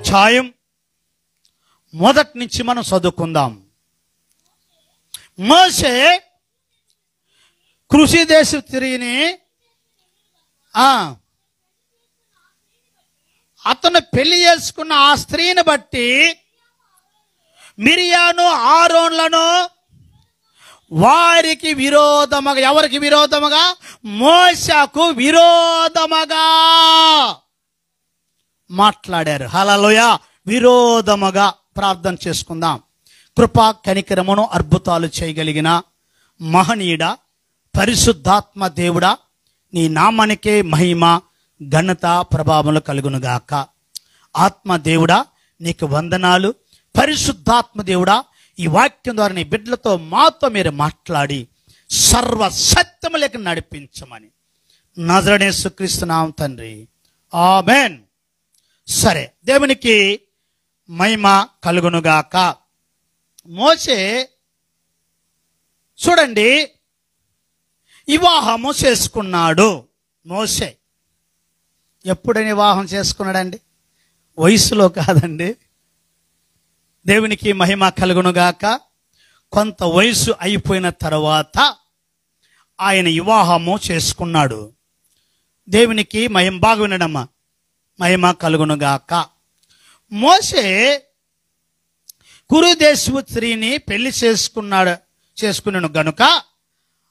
అధ్యాయం మొదటి నుంచి మనం చదువుకుందాం. మోషే కృషి దేశం తిరిగి అతను పెళ్లి చేసుకున్న ఆ స్త్రీని బట్టి మిరియాను ఆరోన్లను వారికి విరోధముగా, ఎవరికి విరోధముగా? మోషేకు విరోధముగా మాట్లాడారు. హల్లెలూయా. విరోధముగా. ప్రార్థన చేసుకుందాం. కృపా కనికరమును అద్భుతాలు చేయగలిగిన మహనీయుడ, పరిశుద్ధాత్మ దేవుడా, నీ నామానికే మహిమ ఘనత ప్రభావములు కలుగునుగాక. ఆత్మ దేవుడా నీకు వందనాలు. పరిశుద్ధాత్మ దేవుడా, ఈ వాక్యం ద్వారా నీ బిడ్డలతో మాతో మీరు మాట్లాడి సర్వ సత్యములకు నడిపించమని నజరేయుడైన యేసుక్రీస్తు నామమున తండ్రి, ఆమేన్. సరే, దేవునికి మహిమ కలుగునుగాక. మోషే చూడండి, వివాహము చేసుకున్నాడు. మోషే ఎప్పుడు వివాహం చేసుకున్నాడండి? వయసులో కాదండి. దేవునికి మహిమ కలుగునుగాక. కొంత వయసు అయిపోయిన తర్వాత ఆయన వివాహము చేసుకున్నాడు. దేవునికి మహిమ, బాగా వినడమ్మా, మహిమ కలుగునుగాక. మోషే కురుదేశపు స్త్రీని పెళ్లి చేసుకున్నాను గనుక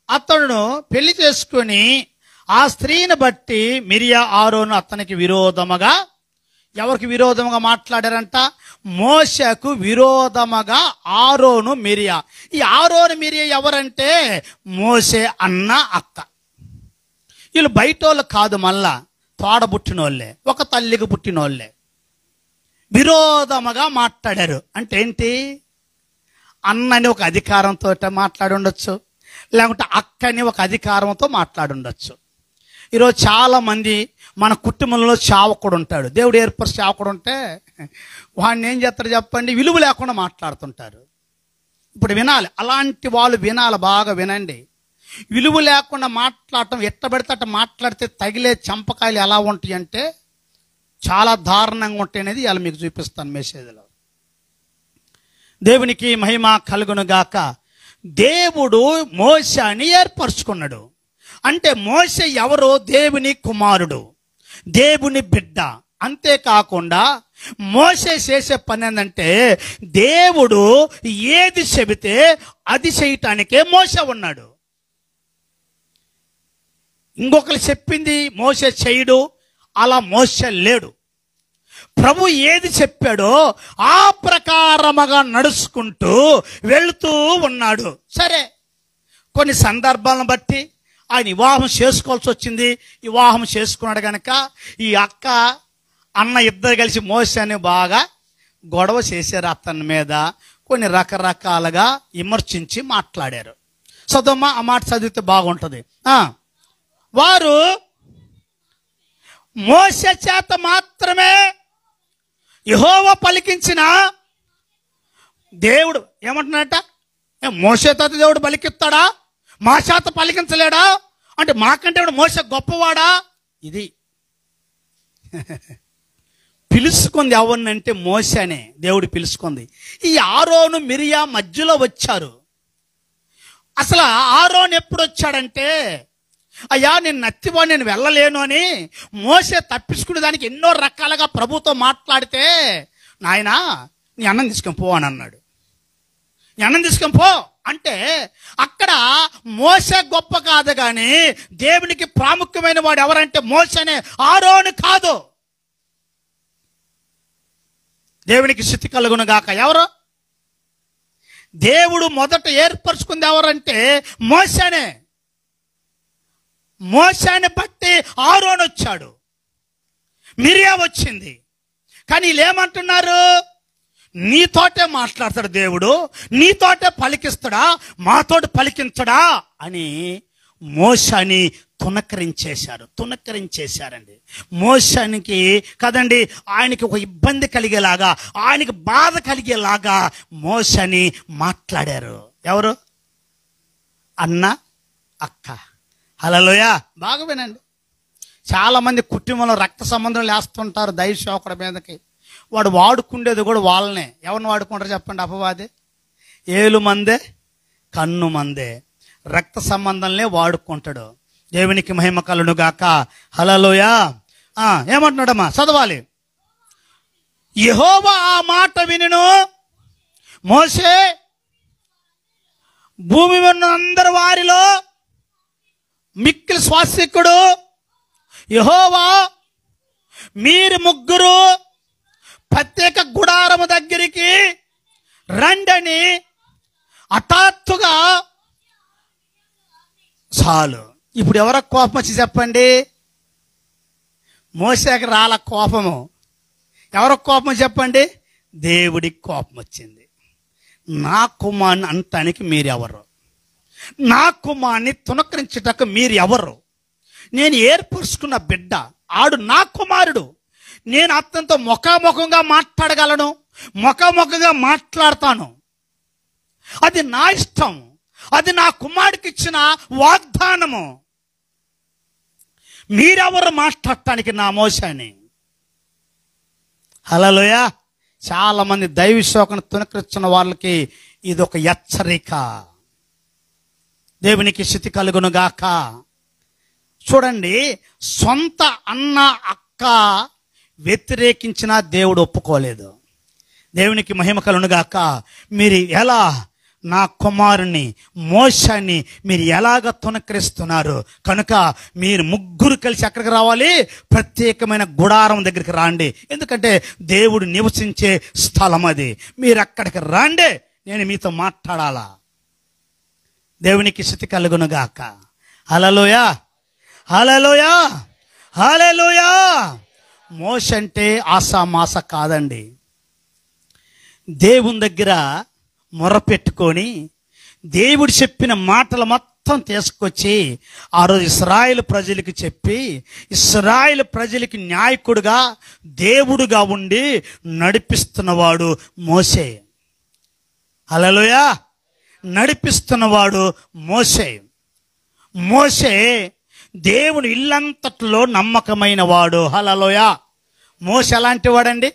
అతను పెళ్లి చేసుకుని ఆ స్త్రీని బట్టి మిరియా ఆరోను అతనికి విరోధముగా, ఎవరికి విరోధముగా మాట్లాడారంట? మోషేకు విరోధముగా ఆరోను మిరియా. ఈ ఆరోను మిరియా ఎవరంటే మోషే అన్న అక్క. వీళ్ళు బయటోళ్ళు కాదు, మళ్ళా తోడబుట్టినోళ్ళే, ఒక తల్లికి పుట్టినోళ్ళే. విరోధముగా మాట్లాడారు అంటే ఏంటి? అన్నని ఒక అధికారంతో మాట్లాడి ఉండొచ్చు, లేకుంటే అక్కని ఒక అధికారంతో మాట్లాడి ఉండొచ్చు. ఈరోజు చాలా మంది మన కుటుంబంలో చావకుడు ఉంటాడు. దేవుడు ఏర్పరిచి చావకుడు ఉంటే వాడిని ఏం చేస్తాడు చెప్పండి? విలువ లేకుండా మాట్లాడుతుంటారు. ఇప్పుడు వినాలి, అలాంటి వాళ్ళు వినాలి, బాగా వినండి. విలువ లేకుండా మాట్లాడటం, ఎట్టబడితే అట్ట మాట్లాడితే తగిలే చంపకాయలు ఎలా ఉంటాయి అంటే చాలా దారుణంగా ఉంటాయి అనేది ఇలా మీకు చూపిస్తాను మెసేజ్లో. దేవునికి మహిమ కలుగునుగాక. దేవుడు మోషేని ఏర్పరచుకున్నాడు. అంటే మోషే ఎవరు? దేవుని కుమారుడు, దేవుని బిడ్డ. అంతేకాకుండా మోషే చేసే పని ఏంటంటే దేవుడు ఏది చెబితే అది చేయటానికే మోషే ఉన్నాడు. ఇంకొకరు చెప్పింది మోషే చేయడు, అలా మోషే లేడు. ప్రభు ఏది చెప్పాడో ఆ ప్రకారముగా నడుచుకుంటూ వెళుతూ ఉన్నాడు. సరే, కొన్ని సందర్భాలను బట్టి ఆయన వివాహం చేసుకోవాల్సి వచ్చింది. వివాహం చేసుకున్నాడు కనుక ఈ అక్క అన్న ఇద్దరు కలిసి మోషేని బాగా గొడవ చేశారు. అతని మీద కొన్ని రకరకాలుగా విమర్శించి మాట్లాడారు. చదవమ్మా, ఆ మాట చదివితే బాగుంటుంది. వారు మోషే చేత మాత్రమే యెహోవా పలికించిన దేవుడు ఏమంటున్నాడట? మోషే చేత దేవుడు పలికిస్తాడా? మా చేత పలికించలేడా? అంటే మాకంటే మోషే గొప్పవాడా? ఇది పిలుచుకుంది ఎవరినంటే మోషేనే దేవుడు పిలుచుకుంది. ఈ ఆరోను మిరియా మధ్యలో వచ్చారు. అసలు ఆరోను ఎప్పుడు వచ్చాడంటే, అయ్యా నేను నత్తివా, నేను వెళ్ళలేను అని మోషే తప్పించుకునే దానికి ఎన్నో రకాలుగా ప్రభుతో మాట్లాడితే, నాయనా నీ అన్నం తీసుకొని పో అని అన్నాడు. నీ అన్నం తీసుకొని పో అంటే అక్కడ మోషే గొప్ప కాదు, కానీ దేవునికి ప్రాముఖ్యమైన వాడు ఎవరంటే మోషేనే, ఆరోను కాదు. దేవునికి స్తుతి కలుగును గాక. ఎవరు? దేవుడు మొదట ఏర్పరచుకుంది ఎవరంటే మోషేనే. మోషేని బట్టి ఆరోను వచ్చాడు, మిరియా వచ్చింది. కానీ వీళ్ళు ఏమంటున్నారు? నీతోటే మాట్లాడతాడు దేవుడు, నీతోటే పలికిస్తాడా, మాతోటి పలికించడా అని మోషేని తునకరించేశారండి. మోషేనికి కదండి, ఆయనకి ఒక ఇబ్బంది కలిగేలాగా, ఆయనకి బాధ కలిగేలాగా మోషేని మాట్లాడారు. ఎవరు? అన్న అక్క. హల్లెలూయా. బాగా వినండి. చాలామంది కుటుంబంలో రక్త సంబంధం లేస్తుంటారు దైవ సేవకుడి మీదకి. వాడు వాడుకుండేది కూడా వాళ్ళనే. ఎవరిని వాడుకుంటారు చెప్పండి? అపవాది. ఏలు మందే, కన్ను మందే, రక్త సంబంధంలే వాడుకుంటాడు. దేవునికి మహిమ కలుగును గాక. హల్లెలూయా. ఏమంటున్నాడమ్మా? చదవాలి. యెహోవా ఆ మాట వినెను, మోషే భూమి ఉన్న అందరి వారిలో మిక్కిలి శ్వాసికుడు యెహోవా, మీరు ముగ్గురు ప్రత్యేక గుడారము దగ్గరికి రండని హఠాత్తుగా. చాలు. ఇప్పుడు ఎవరికి కోపం వచ్చి చెప్పండి? మోషేకి రాల కోపము. ఎవరికి కోపం చెప్పండి? దేవుడికి కోపం వచ్చింది. నా కుమారుని అంటానికి మీరెవరు? నా కుమారుని తునకరించుటకు మీరు ఎవరు? నేను ఏర్పరుచుకున్న బిడ్డ, ఆడు నా కుమారుడు. నేను అతనితో ముఖాముఖంగా మాట్లాడగలను, ముఖాముఖంగా మాట్లాడతాను. అది నా ఇష్టం, అది నా కుమారుడికి ఇచ్చిన వాగ్దానము. మీరెవరు మాట్లాడటానికి నా మోషేని? హల్లెలూయా. చాలా మంది దైవ విశ్వాసాన్ని తునకరించిన వాళ్ళకి ఇది ఒక హెచ్చరిక. దేవునికి స్తుతి కలుగును గాక. చూడండి, సొంత అన్న అక్క వ్యతిరేకించినా దేవుడు ఒప్పుకోలేదు. దేవునికి మహిమ కలుగును గాక. మీరు ఎలా నా కుమారుని మోషేని మీరు ఎలాగ తునకరిస్తున్నారు? కనుక మీరు ముగ్గురు కలిసి ఎక్కడికి రావాలి? ప్రత్యేకమైన గుడారం దగ్గరికి రాండి. ఎందుకంటే దేవుడు నివసించే స్థలం అది. మీరు అక్కడికి రాండి, నేను మీతో మాట్లాడాలా. దేవునికి స్తుతి కలుగును గాక. హల్లెలూయా, హల్లెలూయా, హల్లెలూయా. మోషే అంటే ఆసామాస కాదండి. దేవుని దగ్గర మొరపెట్టుకొని దేవుడు చెప్పిన మాటలు మొత్తం తీసుకొచ్చి ఆ రోజు ఇశ్రాయేలు ప్రజలకు చెప్పి, ఇశ్రాయేలు ప్రజలకి నాయకుడుగా దేవుడుగా ఉండి నడిపిస్తున్నవాడు మోషే. హల్లెలూయా. నడిపిస్తున్నవాడు మోషే. మోషే దేవుని ఇల్లంతట్లో నమ్మకమైన వాడు. హల్లెలూయా. మోషే ఎలాంటి వాడండి?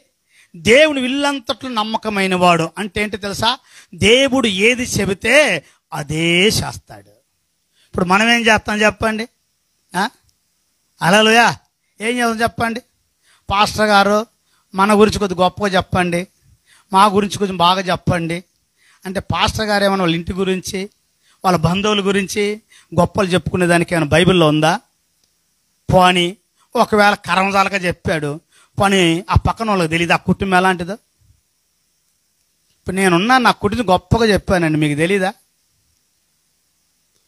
దేవుని ఇల్లంతట్లో నమ్మకమైన వాడు. అంటే ఏంటి తెలుసా? దేవుడు ఏది చెబితే అదే చేస్తాడు. ఇప్పుడు మనం ఏం చేస్తాం చెప్పండి? హల్లెలూయా. ఏం చేస్తాం చెప్పండి? పాస్టర్ గారు మన గురించి కొద్దిగా గొప్పగా చెప్పండి, మా గురించి కొంచెం బాగా చెప్పండి అంటే, పాస్టర్ గారు ఏమైనా వాళ్ళ ఇంటి గురించి, వాళ్ళ బంధువుల గురించి గొప్పలు చెప్పుకునే దానికి ఏమైనా బైబిల్లో ఉందా? పోనీ ఒకవేళ కరంజాలుగా చెప్పాడు, పోనీ ఆ పక్కన వాళ్ళకి తెలియదు ఆ కుటుంబం ఎలాంటిదో? ఇప్పుడు నేనున్నా, నా కుటుంబం గొప్పగా చెప్పానండి, మీకు తెలీదా?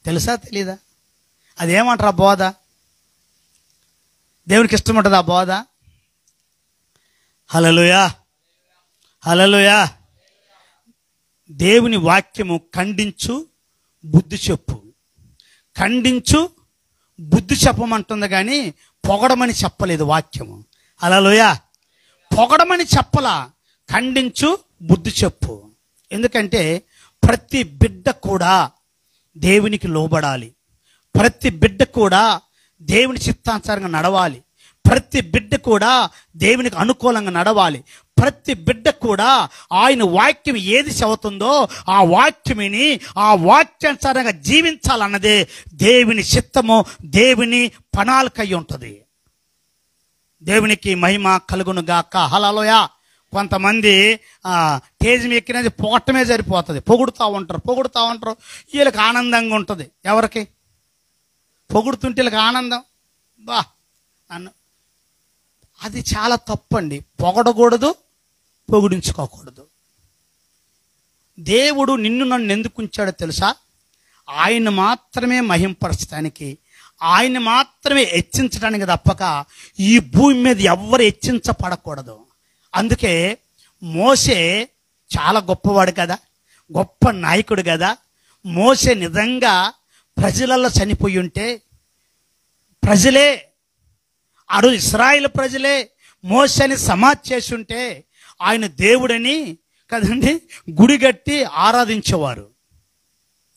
తెలుసా తెలీదా? అదేమంటారు ఆ బోధ? దేవునికి ఇష్టం ఉంటుంది ఆ బోధ? హల్లెలూయా, హల్లెలూయా. దేవుని వాక్యము ఖండించు, బుద్ధి చెప్పు. ఖండించు, బుద్ధి చెప్పమంటుంది కానీ పొగడమని చెప్పలేదు వాక్యము. హల్లెలూయా. పొగడమని చెప్పలా, ఖండించు, బుద్ధి చెప్పు. ఎందుకంటే ప్రతి బిడ్డ కూడా దేవునికి లోబడాలి. ప్రతి బిడ్డ కూడా దేవుని చిత్తానుసారంగా నడవాలి. ప్రతి బిడ్డ కూడా దేవునికి అనుకూలంగా నడవాలి. ప్రతి బిడ్డ కూడా ఆయన వాక్యం ఏది చెబుతుందో ఆ వాక్యమిని ఆ వాక్యానుసారంగా జీవించాలన్నదే దేవుని చిత్తము, దేవుని ప్రణాళిక అయి ఉంటుంది. దేవునికి మహిమ కలుగును గాక. హల్లెలూయా. కొంతమంది తేజ్ ఎక్కినది పొగట్టమే సరిపోతుంది, పొగుడుతూ ఉంటారు. వీళ్ళకి ఆనందంగా ఉంటుంది. ఎవరికి? పొగుడుతుంటే వీళ్ళకి ఆనందం. బా నన్ను, అది చాలా తప్పండి. పొగడకూడదు, పొగిడించుకోకూడదు. దేవుడు నిన్ను నన్ను ఎందుకు ఉంచాడో తెలుసా? ఆయన మాత్రమే మహింపరచడానికి, ఆయన మాత్రమే హెచ్చించడానికి తప్పక ఈ భూమి మీద ఎవ్వరు హెచ్చించబడకూడదు. అందుకే మోషే చాలా గొప్పవాడు కదా, గొప్ప నాయకుడు కదా. మోషే నిజంగా ప్రజలలో చనిపోయి ఉంటే, ప్రజలే ఆ రోజు ఇశ్రాయేలు ప్రజలే మోషేని సమాధి చేసి ఉంటే ఆయన దేవుడని కదండి గుడి కట్టి ఆరాధించేవారు.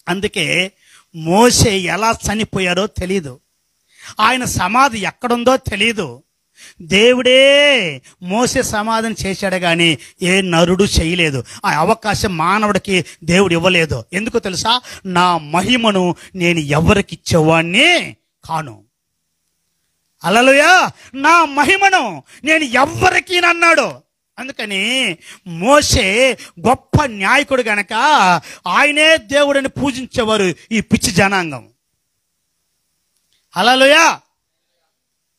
అందుకే మోషే ఎలా చనిపోయారో తెలీదు, ఆయన సమాధి ఎక్కడుందో తెలీదు. దేవుడే మోసే సమాధానం చేశాడు కానీ ఏ నరుడు చేయలేదు. ఆ అవకాశం మానవుడికి దేవుడు ఇవ్వలేదు. ఎందుకో తెలుసా? నా మహిమను నేను ఎవరికి ఇచ్చేవాడిని కాను. హల్లెలూయా. నా మహిమను నేను ఎవ్వరికి అన్నాడు. అందుకని మోసే గొప్ప న్యాయకుడు గనక ఆయనే దేవుడిని పూజించేవారు ఈ పిచ్చి జనాంగం. హల్లెలూయా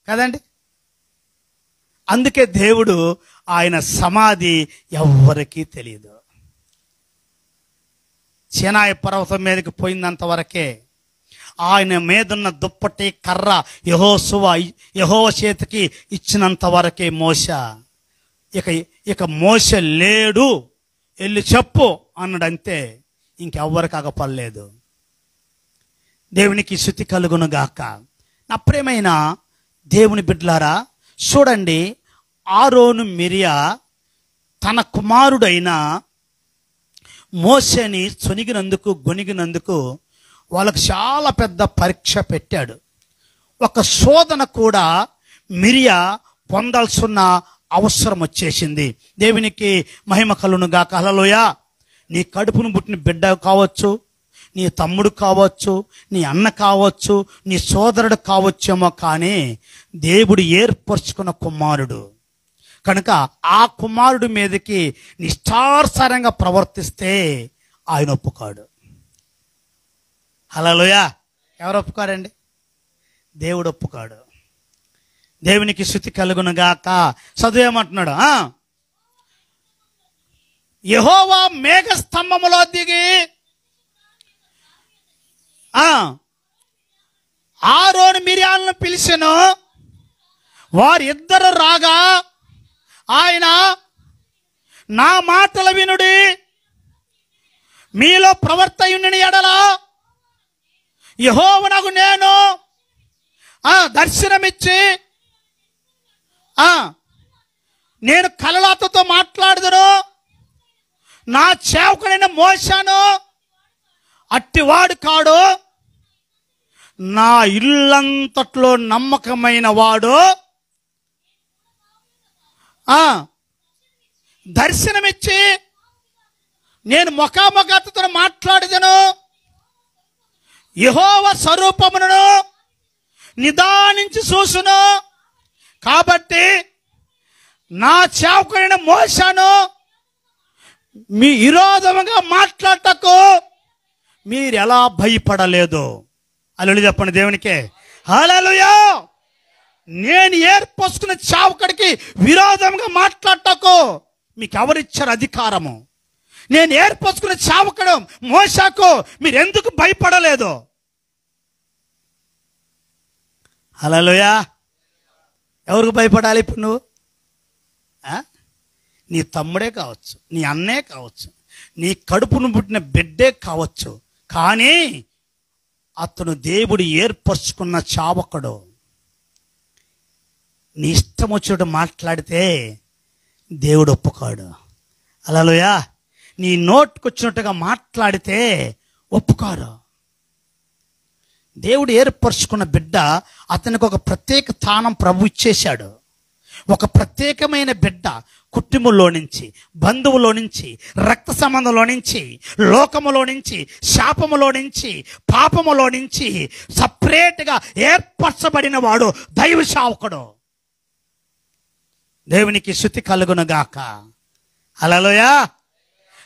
కదండి. అందుకే దేవుడు ఆయన సమాధి ఎవ్వరికీ తెలియదు. సీనాయి పర్వతం మీదకి పోయినంత వరకే ఆయన మీదున్న దుప్పటి కర్ర యెహోవా చేతికి ఇచ్చినంత వరకే మోసే. ఇక మోసే లేడు, వెళ్ళి చెప్పు అన్నాడంతే. ఇంకెవ్వరికి అగపడలేదు. దేవునికి స్తుతి కలుగును గాక. నా ప్రియమైన దేవుని బిడ్డలారా, చూడండి, ఆరోను మిరియా తన కుమారుడైన మోసేని గొనిగినందుకు వాళ్ళకు చాలా పెద్ద పరీక్ష పెట్టాడు. ఒక శోధన కూడా మిరియా పొందాల్సిన అవసరం వచ్చేసింది. దేవునికి మహిమ కలుగును గాక. హల్లెలూయా. నీ కడుపును పుట్టిన బిడ్డ కావచ్చు, నీ తమ్ముడు కావచ్చు, నీ అన్న కావచ్చు, నీ సోదరుడు కావచ్చేమో, కానీ దేవుడు ఏర్పరచుకున్న కుమారుడు కనుక ఆ కుమారుడి మీదకి నిష్ఠానుసారంగా ప్రవర్తిస్తే ఆయన ఒప్పుకోడు. హల్లెలూయా. ఎవరు ఒప్పుకోరండి? దేవుడు ఒప్పుకోడు. దేవునికి స్తుతి కలుగును గాక. చదువేమంటున్నాడు? యెహోవా మేఘస్తంభములో దిగి ఆరోను మిరియాలను పిలిచెను. వారిద్దరు రాగా ఆయన, నా మాటలు వినుడి, మీలో ప్రవర్తయుండిన ఎడల యెహోవానగు నేను దర్శనమిచ్చి నేను కలలతో మాట్లాడుదును. నా సేవకుడైన మోషేను అట్టివాడు కాడు, నా ఇల్లంతట్లో నమ్మకమైన వాడు దర్శనమిచ్చి నేను ముఖాముఖతో మాట్లాడుదును. యెహోవా స్వరూపమును నిదానించి చూసును. కాబట్టి నా సేవకుడైన మోషేను మీ విరోధముగా మాట్లాడటకు మీరు ఎలా భయపడలేదు? హల్లెలూయా చెప్పండి దేవునికే. హల్లెలూయా. నేను ఏర్పరచుకున్న సేవకుడికి విరోధంగా మాట్లాడటకు మీకు ఎవరిచ్చారు అధికారము? నేను ఏర్పరచుకున్న సేవకుడు మోషేకు మీరు ఎందుకు భయపడలేదు? హల్లెలూయా. ఎవరికి భయపడాలి ఇప్పుడు నువ్వు? నీ తమ్ముడే కావచ్చు, నీ అన్నే కావచ్చు, నీ కడుపును పుట్టిన బిడ్డే కావచ్చు, కానీ అతను దేవుడు ఏర్పరచుకున్న సేవకుడు. నీ ఇష్టం వచ్చేటట్టు మాట్లాడితే దేవుడు ఒప్పుకోడు. హల్లెలూయా. నీ నోటుకొచ్చినట్టుగా మాట్లాడితే ఒప్పుకోరు. దేవుడు ఏర్పరచుకున్న బిడ్డ, అతనికి ఒక ప్రత్యేక స్థానం ప్రభు ఇచ్చేశాడు. ఒక ప్రత్యేకమైన బిడ్డ కుటుంబంలో నుంచి, బంధువులో నుంచి, రక్త సంబంధంలో నుంచి, లోకములో నుంచి, శాపములో నుంచి, పాపములో నుంచి సపరేట్గా ఏర్పరచబడిన వాడు దైవ సేవకుడు. దేవునికి స్తుతి కలుగును గాక. హల్లెలూయా.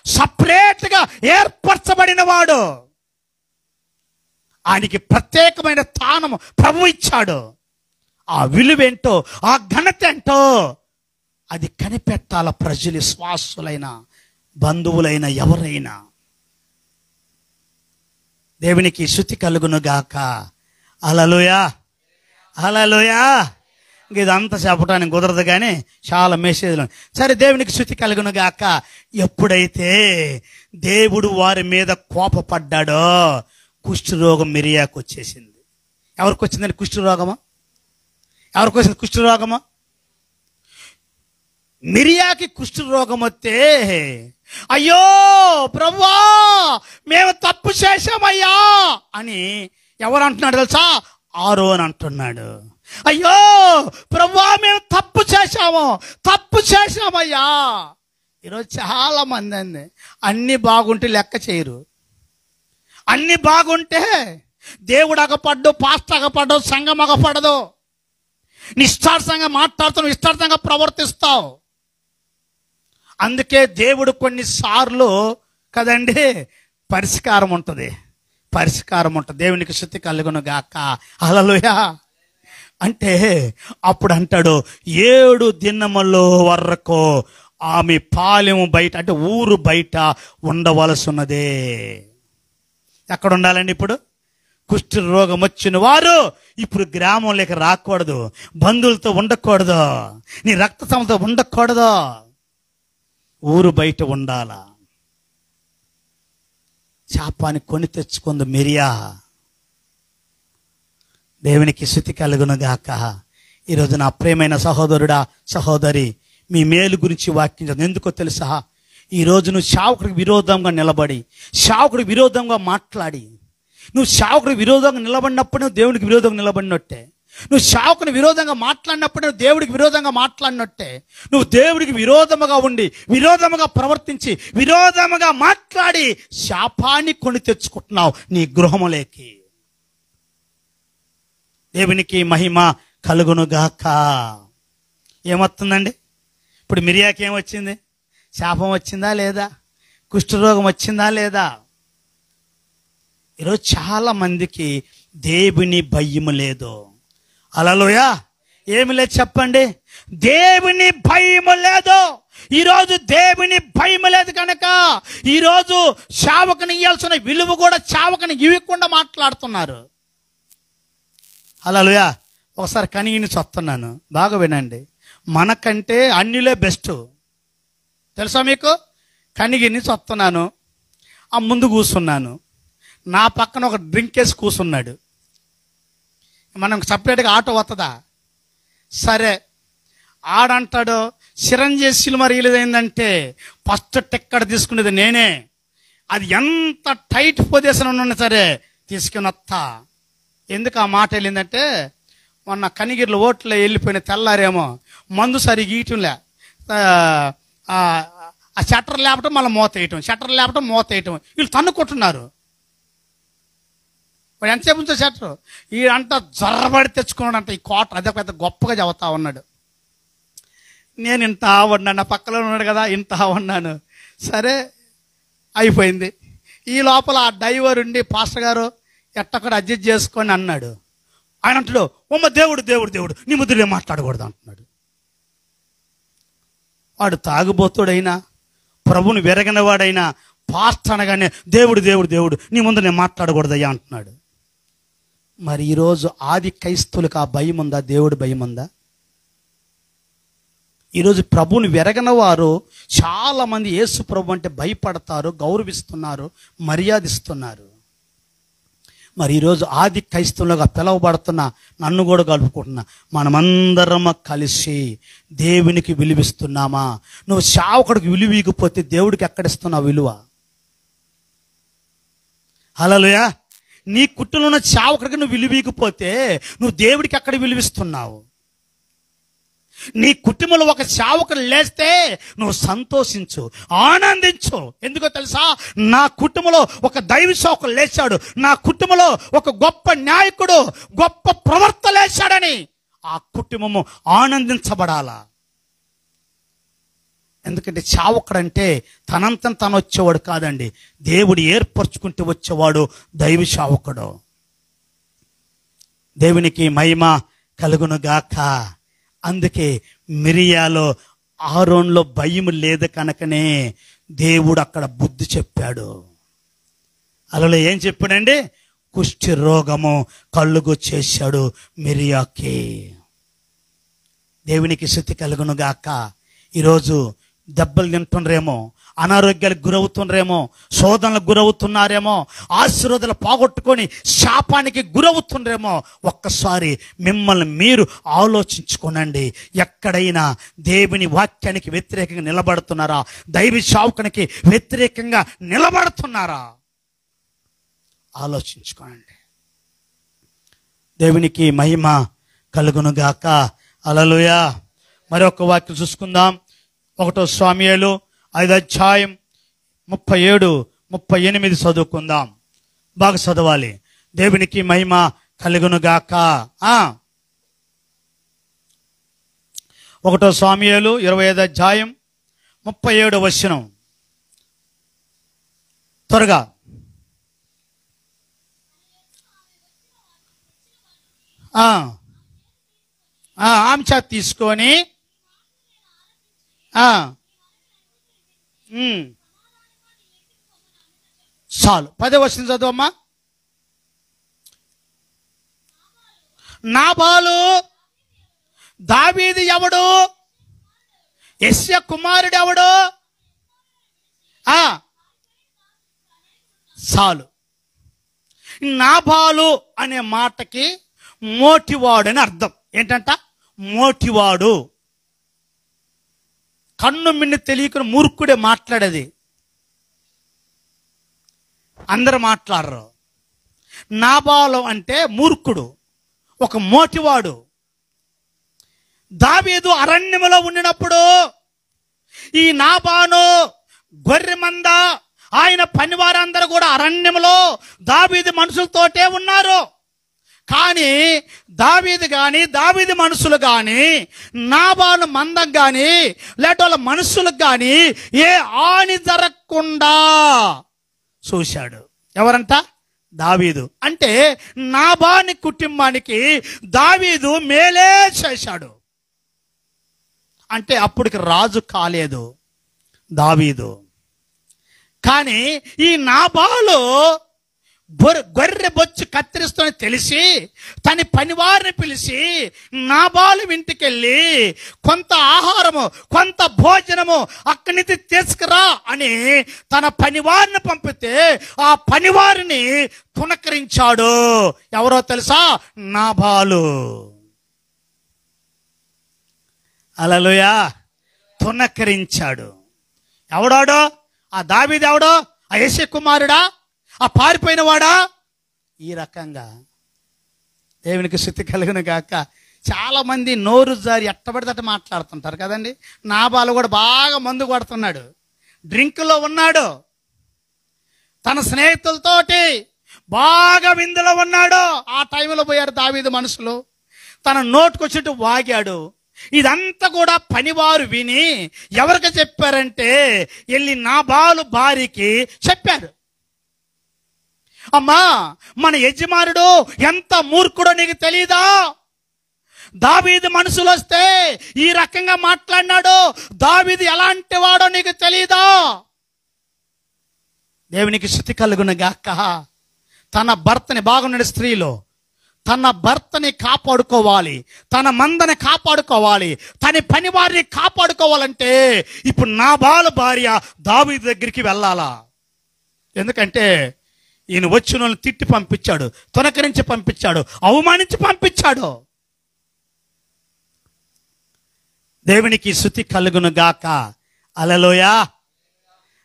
సపరేట్గా ఏర్పరచబడిన వాడు, ఆయనకి ప్రత్యేకమైన స్థానము ప్రభు ఇచ్చాడు. ఆ విలువేంటో, ఆ ఘనత ఏంటో అది కనిపెట్టాల ప్రజలు, విశ్వాసులైన బంధువులైన ఎవరైనా. దేవునికి స్తుతి కలుగును గాక. హల్లెలూయా. హల్లెలూయా. ఇదంతా చెప్పడానికి కుదరదు కానీ చాలా మెసేజ్లు. సరే, దేవునికి స్తుతి కలుగును గాక. ఎప్పుడైతే దేవుడు వారి మీద కోపపడ్డాడో కుష్ఠరోగం మిరియాకు వచ్చేసింది. ఎవరికి వచ్చిందండి కుష్ఠరోగమా? ఎవరికి వచ్చింది కుష్ఠరోగమా? మిరియాకి కుష్ఠరోగం వస్తే, అయ్యో ప్రభువా మేము తప్పు చేశామయ్యా అని ఎవరు అంటున్నాడు తెలుసా? ఆరోన్ అంటున్నాడు. అయ్యో ప్రభువా మేము తప్పు చేశామయ్యా. ఈరోజు చాలా మంది అండి అన్ని బాగుంటే లెక్క చేయరు. అన్ని బాగుంటే దేవుడు అగపడ్డు, పాస్టర్ అగపడ్డు, సంఘం అగపడదు. నిష్ఠార్థంగా మాట్లాడుతావు, నిష్ఠార్థంగా ప్రవర్తిస్తావు. అందుకే దేవుడు కొన్నిసార్లు కదండి పరిష్కారం ఉంటుంది. దేవునికి స్తుతి కలుగును గాక. హల్లెలూయా. అంటే అప్పుడు అంటాడు 7 దినముల వరకు ఆమె పాలెము బయట, అంటే ఊరు బయట ఉండవలసి ఉన్నదే. ఎక్కడ ఉండాలండి? ఇప్పుడు కుష్ఠ రోగం వచ్చిన వారు ఇప్పుడు గ్రామంలోకి రాకూడదు, బంధువులతో ఉండకూడదు, నీ రక్త సంబంధంతో ఉండకూడదు, ఊరు బయట ఉండాలా. శాపాన్ని కొని తెచ్చుకుంది మిరియా. దేవునికి స్తుతి కలుగును గాక. ఈరోజు నా ప్రియమైన సహోదరుడా, సహోదరి, మీ మేలు గురించి వాక్యం ఎందుకో తెలుసా? ఈరోజు నువ్వు సేవకుడికి విరోధంగా నిలబడి, సేవకుడికి విరోధంగా మాట్లాడి, నువ్వు సేవకుడికి విరోధంగా నిలబడినప్పుడు నువ్వు దేవుడికి విరోధంగా నిలబడినట్టే. నువ్వు సేవకుని విరోధంగా మాట్లాడినప్పుడు నువ్వు దేవుడికి విరోధంగా మాట్లాడినట్టే. నువ్వు దేవుడికి విరోధముగా ఉండి, విరోధముగా ప్రవర్తించి, విరోధముగా మాట్లాడి శాపాన్ని కొని తెచ్చుకుంటున్నావు నీ గృహములేకి. దేవునికి మహిమ కలుగును గాక. ఏమొస్తుందండి? ఇప్పుడు మిరియాకి ఏమొచ్చింది? శాపం వచ్చిందా లేదా? కుష్ఠరోగం వచ్చిందా లేదా? ఈరోజు చాలా మందికి దేవుని భయము లేదు. హల్లెలూయా. ఏమి లేదు చెప్పండి? దేవుని భయము లేదు. ఈరోజు దేవుని భయము లేదు కనుక ఈరోజు సేవకుని ఇవ్వాల్సిన విలువ కూడా సేవకుని ఇవ్వకుండా మాట్లాడుతున్నారు. హల్లెలూయా. ఒకసారి కనిగిని చస్తున్నాను, బాగా వినండి. మనకంటే అన్నిలే బెస్ట్ తెలుసా మీకు? కనిగిని చస్తున్నాను, ఆ ముందు కూర్చున్నాను, నా పక్కన ఒక డ్రింక్ వేసి కూర్చున్నాడు. మనం సపరేట్గా ఆటో వస్తుందా? సరే, ఆడంటాడు చిరంజీవి సినిమా రిలీజ్ అయిందంటే ఫస్ట్ టిక్కెట్ తీసుకునేది నేనే. అది ఎంత టైట్ పొజిషన్ ఉన్నా సరే తీసుకుని వస్తా. ఎందుకు ఆ మాట వెళ్ళిందంటే, మొన్న కనిగిరిలో ఓట్లో వెళ్ళిపోయిన తెల్లారేమో మందు సరిగా గీయటంలే, ఆ షట్టర్ లేపటం మళ్ళీ మూత వేయటం, షట్టర్ లేపటం మూత వేయటం, వీళ్ళు తన్నుకుంటున్నారు. వాడు ఎంతసేపు ఉంచో షట్టర్, వీడంట జొర్రబడి తెచ్చుకున్నాడంట ఈ కోట. అదే పెద్ద గొప్పగా చెబుతా ఉన్నాడు. నేను ఇంత ఉన్నాను, నా పక్కలో ఉన్నాడు కదా, ఇంత ఉన్నాను. సరే అయిపోయింది. ఈ లోపల ఆ డ్రైవర్ ఉండి పాస్టర్ గారు ఎట్టక్కడ అడ్జస్ట్ చేసుకొని అన్నాడు. ఆయన అంటాడు, ఉమ్మ దేవుడు దేవుడు దేవుడు నీ ముద్దులే మాట్లాడకూడదు అంటున్నాడు. వాడు తాగుబోతుడైనా, ప్రభుని వెరగిన వాడైనా పాస్టర్ అనగానే దేవుడు దేవుడు దేవుడు నీ ముందు నేను మాట్లాడకూడదయ్యా అంటున్నాడు. మరి ఈరోజు ఆది క్రైస్తవులకు ఆ భయం ఉందా? దేవుడి భయం ఉందా? ఈరోజు ప్రభుని వెరగన వారు చాలామంది యేసు ప్రభు అంటే భయపడతారు, గౌరవిస్తున్నారు, మర్యాదిస్తున్నారు. మరి ఈరోజు ఆది క్రైస్తవులుగా పిలువబడుతున్న నన్ను కూడా కలుపుకుంటున్నా, మనమందరం కలిసి దేవునికి విలువిస్తున్నామా? నువ్వు సేవకుడికి విలువీగిపోతే దేవుడికి ఎక్కడిస్తున్నావు విలువ? హల్లెలూయా. నీ కుటుంబంలో ఉన్న సేవకుడికి నువ్వు విలువీగిపోతే నువ్వు దేవుడికి ఎక్కడ విలువిస్తున్నావు? నీ కుటుంబంలో ఒక సేవకుడు లేస్తే నువ్వు సంతోషించు, ఆనందించు. ఎందుకో తెలుసా? నా కుటుంబంలో ఒక దైవ సేవకుడు లేచాడు, నా కుటుంబంలో ఒక గొప్ప నాయకుడు, గొప్ప ప్రవర్త లేచాడని ఆ కుటుంబము ఆనందించబడాలా. ఎందుకంటే సేవకుడు అంటే తనంతను తను వచ్చేవాడు కాదండి, దేవుడు ఏర్పరచుకుంటూ వచ్చేవాడు దైవ సేవకుడు. దేవునికి మహిమ కలుగును గాక. అందుకే మిరియాలో ఆరోన్లో భయం లేదు కనుకనే దేవుడు అక్కడ బుద్ధి చెప్పాడు. అలా ఏం చెప్పాడండి? కుష్ఠి రోగము కలుగు చేశాడు మిరియాకి. దేవునికి స్తుతి కలుగును గాక. ఈరోజు దెబ్బలు తింటుండ్రేమో, అనారోగ్యాలకు గురవుతుండ్రేమో, శోధనలకు గురవుతున్నారేమో, ఆశీర్వాదాలు పోగొట్టుకొని శాపానికి గురవుతుండ్రేమో. ఒక్కసారి మిమ్మల్ని మీరు ఆలోచించుకోనండి. ఎక్కడైనా దేవుని వాక్యానికి వ్యతిరేకంగా నిలబడుతున్నారా? దైవ సేవకునికి వ్యతిరేకంగా నిలబడుతున్నారా? ఆలోచించుకోనండి. దేవునికి మహిమ కలుగునుగాక. హల్లెలూయా. మరొక వాక్యం చూసుకుందాం. 1 సమూయేలు 5:37-38 చదువుకుందాం. బాగా చదవాలి. దేవునికి మహిమ కలుగునుగాక. 1 సమూయేలు 25:37 త్వరగా. ఆమె చేత తీసుకొని చాలు. 10వ వచనం చదువమ్మా. నాబాలు దావీదు ఎవడు? యెష్షయి కుమారుడు ఎవడు? చాలు. నాబాలు అనే మాటకి మోటివాడు అని అర్థం. ఏంటంట? మోటివాడు. కన్ను మిన్ను తెలియకుని మూర్ఖుడే మాట్లాడేది. అందరు మాట్లాడరు. నాబాలు అంటే మూర్ఖుడు, ఒక మోటివాడు. దావీదు అరణ్యములో ఉండినప్పుడు ఈ నాబాను గొర్రె మంద ఆయన పనివారందరూ కూడా అరణ్యములో దావీదు మనుషులతోటే ఉన్నారు. కానీ దావీదు గాని దావీదు మనుషులు గాని నాబాలు మందం గాని లేట వాళ్ళ మనుషులకు గాని ఏ హాని జరగకుండా చూశాడు. ఎవరంట? దావీదు. అంటే నాబాని కుటుంబానికి దావీదు మేలే చేశాడు. అంటే అప్పటికి రాజు కాలేదు దావీదు. కానీ ఈ నాబాలు గొర్రె బొచ్చు కత్తిరిస్తూనే తెలిసి తన పనివారిని పిలిచి నాబాలు ఇంటికెళ్ళి కొంత ఆహారము కొంత భోజనము అక్కడి నుంచి తీసుకురా అని తన పనివారిని పంపితే ఆ పనివారిని తునకరించాడు. ఎవరో తెలుసా? నాబాలు. హల్లెలూయా. తునకరించాడు. ఎవడాడో? ఆ దావీదు ఎవడో? ఆ యెష్షయి కుమారుడా? ఆ పారిపోయిన వాడా? ఈ రకంగా దేవునికి స్తుతి కలుగును గాక. చాలా మంది నోరు జారి ఎట్టబడితే మాట్లాడుతుంటారు కదండి. నాబాలు కూడా బాగా మందు కొడుతున్నాడు, డ్రింక్లో ఉన్నాడు, తన స్నేహితులతోటి బాగా విందులో ఉన్నాడు. ఆ టైంలో పోయారు దావీదు మనుషులు, తన నోటుకొచ్చినట్టు వాగాడు. ఇదంతా కూడా పనివారు విని ఎవరికి చెప్పారంటే వెళ్ళి నాబాలు భార్యకి చెప్పారు. అమ్మా, మన యజమానుడు ఎంత మూర్ఖుడో నీకు తెలీదా? దావీదు మనుషులు వస్తే ఈ రకంగా మాట్లాడినాడు. దావీదు ఎలాంటి వాడో నీకు తెలీదా? దేవునికి స్తుతి కలుగును గాక. తన భర్తని, బాగున్నాడు స్త్రీలో, తన భర్తని కాపాడుకోవాలి, తన మందని కాపాడుకోవాలి, తన పని వారిని కాపాడుకోవాలంటే ఇప్పుడు నాబాలు భార్య దావీదు దగ్గరికి వెళ్ళాలా? ఎందుకంటే ఈయన వచ్చిన వాళ్ళని తిట్టి పంపించాడు, తొనకరించి పంపించాడు, అవమానించి పంపించాడు. దేవునికి స్తుతి కలుగును గాక. హల్లెలూయా,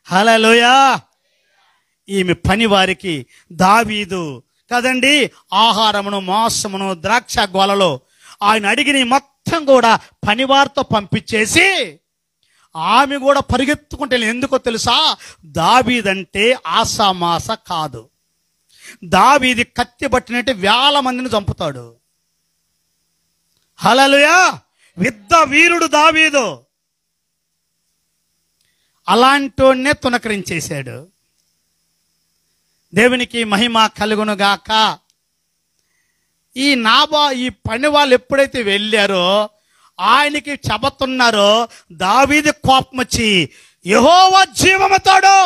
హల్లెలూయా. ఈమె పని వారికి దావీదు కదండి ఆహారమును, మాంసమును, ద్రాక్ష గోలలో ఆయన అడిగిన మొత్తం కూడా పనివారితో పంపించేసి ఆమె కూడా పరిగెత్తుకుంటే, ఎందుకో తెలుసా? దావీదంటే ఆసామాస కాదు. దావీది కత్తి పట్టినట్టు వేల మందిని చంపుతాడు. హల్లెలూయా. యుద్ధ వీరుడు దావీదు. అలాంటోనే తునకరించేశాడు. దేవునికి మహిమ కలుగును గాక. ఈ పని వాళ్ళు ఎప్పుడైతే వెళ్ళారో ఆయనకి చెబుతున్నారో దావీదు కోపం వచ్చి, యెహోవా జీవముతోడు,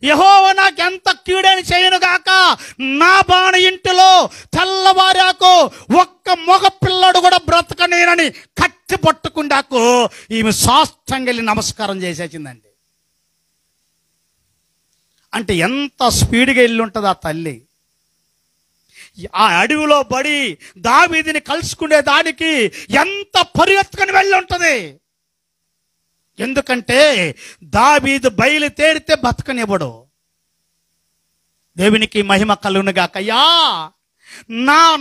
యెహోవా నాకెంత కీడని చేయను గాక, నాబాలు ఇంటిలో తెల్లవారాకు ఒక్క మగ పిల్లడు కూడా బ్రతకనేనని కత్తి పట్టుకుండాకు ఈమె సాష్టాంగెళ్ళి నమస్కారం చేసేసిందండి. అంటే ఎంత స్పీడ్గా వెళ్ళి ఉంటుంది ఆ తల్లి. ఆ అడవిలో పడి దావీదుని కలుసుకునే దానికి ఎంత పరిగెత్తుకుని వెళ్ళి ఉంటుంది. ఎందుకంటే దావీదు బయలుదేరితే బతకనివ్వడు. దేవునికి మహిమ కలుగును గాక. అయ్యా,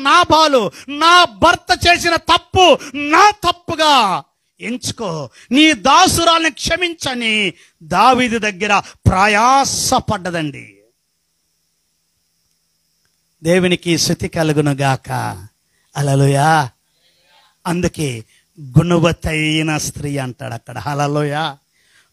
నాబాలు నా భర్త చేసిన తప్పు నా తప్పుగా ఎంచుకో, నీ దాసురాల్ని క్షమించని దావీదు దగ్గర ప్రయాసపడ్డదండి. దేవునికి స్తుతి కలుగునుగాక. హల్లెలూయా. అందుకే గుణవతైన స్త్రీ అంటాడు అక్కడ. హల్లెలూయా.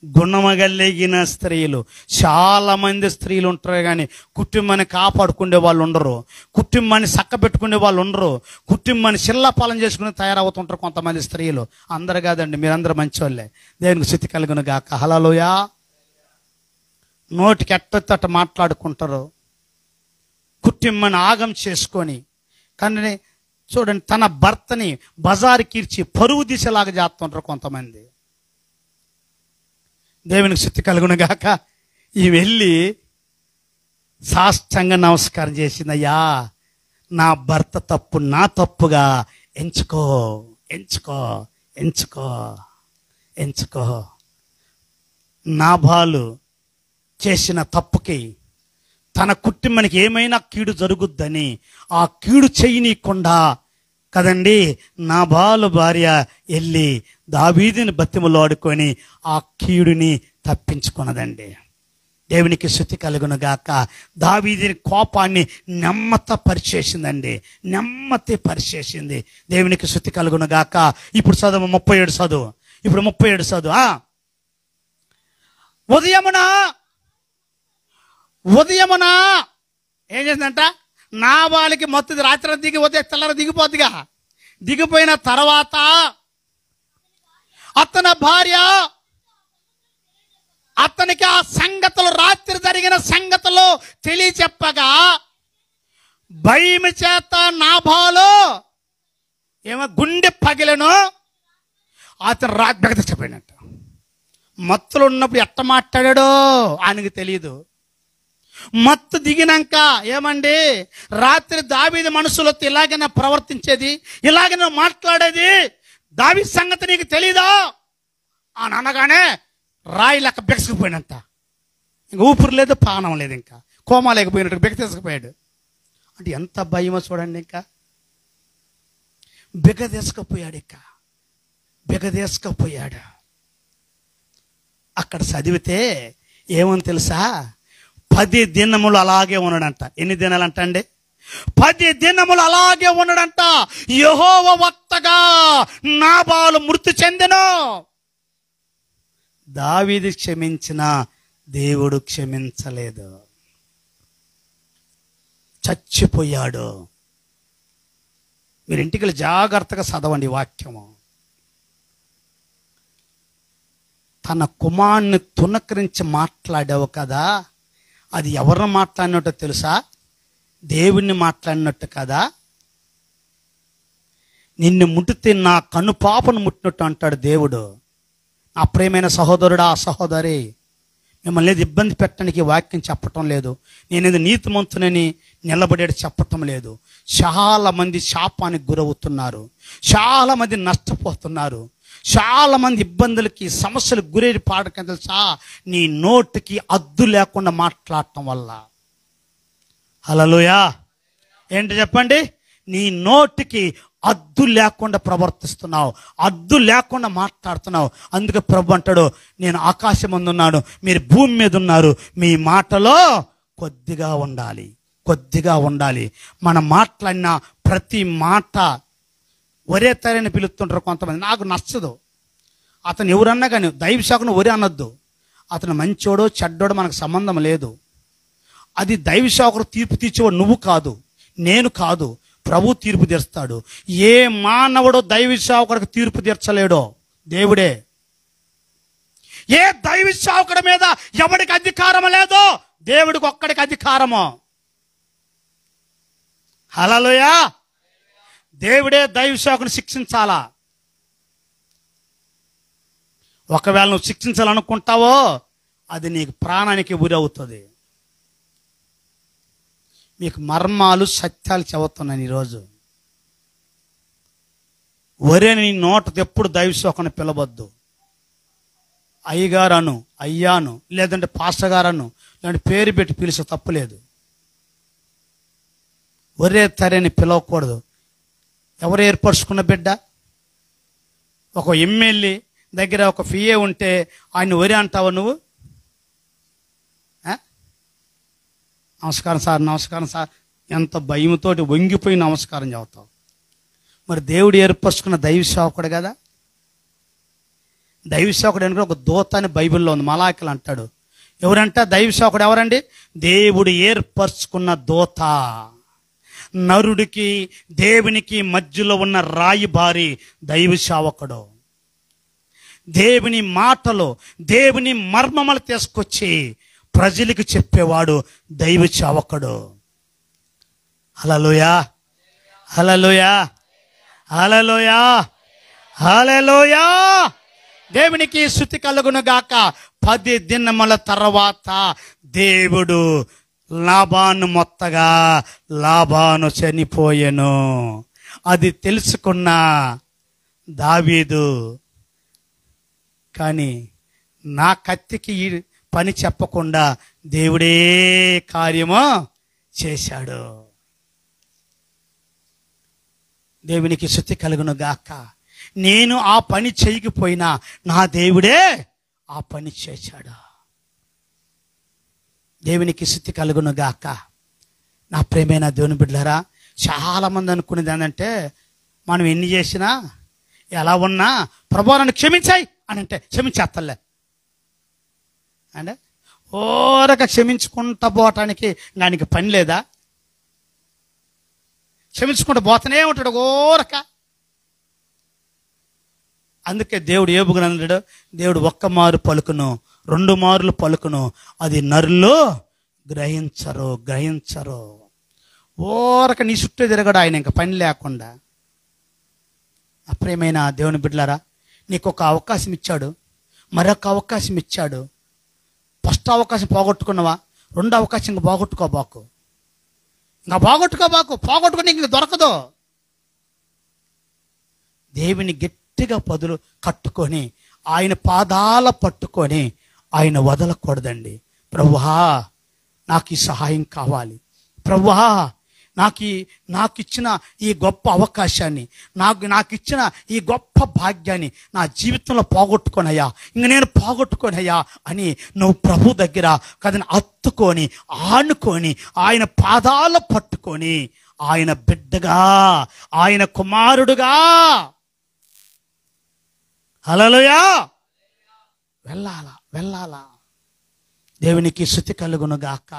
గుణమగలిగిన స్త్రీలు. చాలా మంది స్త్రీలు ఉంటారు కానీ కుటుంబాన్ని కాపాడుకునే వాళ్ళు ఉండరు, కుటుంబాన్ని చక్కబెట్టుకునే వాళ్ళు ఉండరు, కుటుంబాన్ని శిల్లాపాలన చేసుకుని తయారవుతుంటారు కొంతమంది స్త్రీలు. అందరు కాదండి, మీరందరూ మంచివాళ్ళే. దేవునికి స్తుతి కలుగును గాక. హల్లెలూయా. నోటికి ఎట్టొత్తట మాట్లాడుకుంటారు, కుటుంబాన్ని ఆగం చేసుకొని. కానీ చూడండి, తన భర్తని బజారు కీర్చి పరువు దిశలాగా చేస్తుంటారు కొంతమంది. దేవునికి స్తుతి కలుగును గాక. ఈ వెళ్ళి సాష్టంగా నమస్కారం చేసింది. అయ్యా, నా భర్త తప్పు నా తప్పుగా ఎంచుకో ఎంచుకో ఎంచుకో ఎంచుకో. నాబాలు చేసిన తప్పుకి తన కుటుంబానికి ఏమైనా కీడు జరుగుద్దని ఆ కీడు చేయనీయకుండా కదండి నాబాలు భార్య వెళ్ళి దావీదుని బతిమలాడుకొని ఆ కీడుని తప్పించుకున్నదండి. దేవునికి స్తుతి కలుగును గాక. దావీదుని కోపాన్ని నెమ్మత పరిచేసిందండి, నెమ్మతి పరిచేసింది. దేవునికి స్తుతి కలుగును గాక. ఇప్పుడు చదువు 37 చదువు. ఇప్పుడు 37 చదువు. ఉదయమున ఏం చేసిందంట? నాబాలుకి మొత్తం రాత్రి దిగి ఉదయం తెల్లారి దిగిపోద్దిగా. దిగిపోయిన తర్వాత అతని భార్య అతనికి ఆ సంగతులు, రాత్రి జరిగిన సంగతులు తెలియచెప్పగా భయం చేత నాబాలు ఏమో గుండె పగిలను. అతను రాత్రి బెగతిచ్చిపోయినట్టు. మత్తులు ఉన్నప్పుడు ఎట్ట మాట్లాడాడో ఆయనకి తెలియదు. మత్తు దిగినాక ఏమండి, రాత్రి దావీదు మనసులతో ఇలాగైనా ప్రవర్తించేది, ఇలాగైనా మాట్లాడేది, దావీదు సంగతి నీకు తెలీదా అని అనగానే రాయి లెక్క బెగసుకుపోయినంత. ఇంక ఊపిరి లేదు, పానం లేదు, ఇంకా కోమా లేకపోయినట్టు బెగతీసుకుపోయాడు. అంటే ఎంత భయమో చూడండి. ఇంకా బెగదేసుకుపోయాడు, ఇంకా బెగదేసుకుపోయాడు. అక్కడ చదివితే ఏమని తెలుసా? 10 దినములు అలాగే ఉన్నాడంట. ఎన్ని దినాలు అంట అండి? 10 దినములు అలాగే ఉన్నాడంట. యెహోవా వక్తగా నాబాలు మృతి చెందెను. దావీదు క్షమించిన దేవుడు క్షమించలేదు, చచ్చిపోయాడు. మీరు ఇంటికి వెళ్ళి జాగ్రత్తగా చదవండి వాక్యము. తన కుమారుని తునకరించి మాట్లాడావు కదా, అది ఎవరిని మాట్లాడినట్టు తెలుసా? దేవుణ్ణి మాట్లాడినట్టు కదా. నిన్ను ముట్టితే నా కనుపాపను ముట్టినట్టు అంటాడు దేవుడు. నా ప్రియమైన సహోదరుడా, సహోదరి, మిమ్మల్ని ఏది ఇబ్బంది పెట్టడానికి వాక్యం చెప్పటం లేదు. నేనేది నీతిమంతునని నిలబడేది చెప్పటం లేదు. చాలా మంది శాపానికి గురవుతున్నారు, చాలా మంది నష్టపోతున్నారు, చాలా మంది ఇబ్బందులకి సమస్యలకు గురేది పాడక తెలుసా? నీ నోటికి అద్దు లేకుండా మాట్లాడటం వల్ల. హల్లెలూయా. ఏంటి చెప్పండి? నీ నోటికి అద్దు లేకుండా ప్రవర్తిస్తున్నావు, అద్దు లేకుండా మాట్లాడుతున్నావు. అందుకే ప్రభు అంటాడు, నేను ఆకాశం అందున్నాను, మీరు భూమి మీద ఉన్నారు, మీ మాటలో కొద్దిగా ఉండాలి, కొద్దిగా ఉండాలి. మనం మాట్లాడిన ప్రతి మాట ఒరే తరని పిలుస్తుంటారు కొంతమంది. నాకు నచ్చదు. అతను ఎవరన్నా కానీ దైవశాఖను ఒరే అనొద్దు. అతను మంచోడో చెడ్డోడో మనకు సంబంధం లేదు. అది దైవశాఖను తీర్పు తీర్చేవాడు నువ్వు కాదు, నేను కాదు, ప్రభు తీర్పు తీరుస్తాడు. ఏ మానవుడో దైవశాఖకు తీర్పు తీర్చలేడో దేవుడే. ఏ దైవశాఖుడి మీద ఎవడికి అధికారం లేదో దేవుడికి ఒక్కడికి అధికారము. హల్లెలూయా. దేవుడే దైవశాఖను శిక్షించాలా. ఒకవేళ నువ్వు శిక్షించాలనుకుంటావో అది నీకు ప్రాణానికి ఉరి అవుతుంది. మీకు మర్మాలు సత్యాలు చెబుతున్నాను ఈరోజు. ఒరే నీ నోట ఎప్పుడు దైవశాఖను పిలవద్దు. అయ్యగారను, అయ్యాను, లేదంటే పాస్టర్ గారను, లేదంటే పేరు పెట్టి పిలిచే తప్పులేదు. ఒరే తరని పిలవకూడదు. ఎవరు ఏర్పరచుకున్న బిడ్డ? ఒక ఎమ్మెల్యే దగ్గర ఒక ఫిఏ ఉంటే ఆయన ఒరే అంటావా నువ్వు? నమస్కారం సార్, నమస్కారం సార్, ఎంత భయంతోటి వంగిపోయి నమస్కారం చెబుతావు. మరి దేవుడు ఏర్పరచుకున్న దైవ సేవకుడు కదా. దైవ సేవకుడు అని ఒక దూత అని బైబిల్లో ఉంది, మలాకిలు అంటాడు. ఎవరంట దైవ సేవకుడు? ఎవరండి? దేవుడు ఏర్పరచుకున్న దూత. నరుడికి దేవునికి మధ్యలో ఉన్న రాయబారి దైవ సేవకుడు. దేవుని మాటలు, దేవుని మర్మములు తీసుకొచ్చి ప్రజలకు చెప్పేవాడు దైవ సేవకుడు. హల్లెలూయా, హల్లెలూయా, హల్లెలూయా, హల్లెలూయా. దేవునికి స్తుతి కలుగును గాక. 10 దినముల తర్వాత దేవుడు లాబాను మొత్తగా లాబాను చనిపోయెను. అది తెలుసుకున్న దావీదు, కానీ నా కత్తికి ఈ పని చెప్పకుండా దేవుడే కార్యము చేశాడు. దేవునికి స్తుతి కలుగును గాక. నేను ఆ పని చేయకపోయినా నా దేవుడే ఆ పని చేశాడు. దేవునికి స్తుతి కలుగును గాక. నా ప్రేమైన దేవుని బిడ్డలారా, చాలామంది అనుకునేది ఏంటంటే, మనం ఎన్ని చేసినా ఎలా ఉన్నా ప్రభువా నన్ను క్షమించాయి అని అంటే క్షమించేస్తలే అంటే ఓరక క్షమించుకుంటా పోవటానికి దానికి పని లేదా? క్షమించుకుంటూ పోతూనే ఉంటాడు ఓరక. అందుకే దేవుడు ఏబుగనన్నాడు, దేవుడు 1 మారు పలుకును, 2 మార్లు పలుకును, అది నరులు గ్రహించరు. ఓరక నీ చుట్టూ తిరగడు ఆయన, ఇంకా పని లేకుండా. అప్రియమైన దేవుని బిడ్డలారా, నీకు ఒక అవకాశం ఇచ్చాడు, మరొక అవకాశం ఇచ్చాడు. ఫస్ట్ అవకాశం పోగొట్టుకున్నావా? 2వ అవకాశం ఇంకా పోగొట్టుకోబాకు. పోగొట్టుకుని ఇంక దొరకదు. దేవుని గట్టిగా పదులు కట్టుకొని ఆయన పాదాల పట్టుకొని ఆయన వదలకూడదండి. ప్రభువా నాకు ఈ సహాయం కావాలి, ప్రభువా నాకు ఇచ్చిన ఈ గొప్ప అవకాశాన్ని, నాకు ఇచ్చిన ఈ గొప్ప భాగ్యాన్ని నా జీవితంలో పోగొట్టుకోనయ్యా, ఇంక నేను పోగొట్టుకోనయ్యా అని నువ్వు ప్రభు దగ్గర కదని అత్తుకొని ఆనుకొని ఆయన పాదాల పట్టుకొని ఆయన బిడ్డగా, ఆయన కుమారుడుగా హల్లెలూయా వెళ్ళాలా. దేవునికి స్తుతి కలుగును గాక.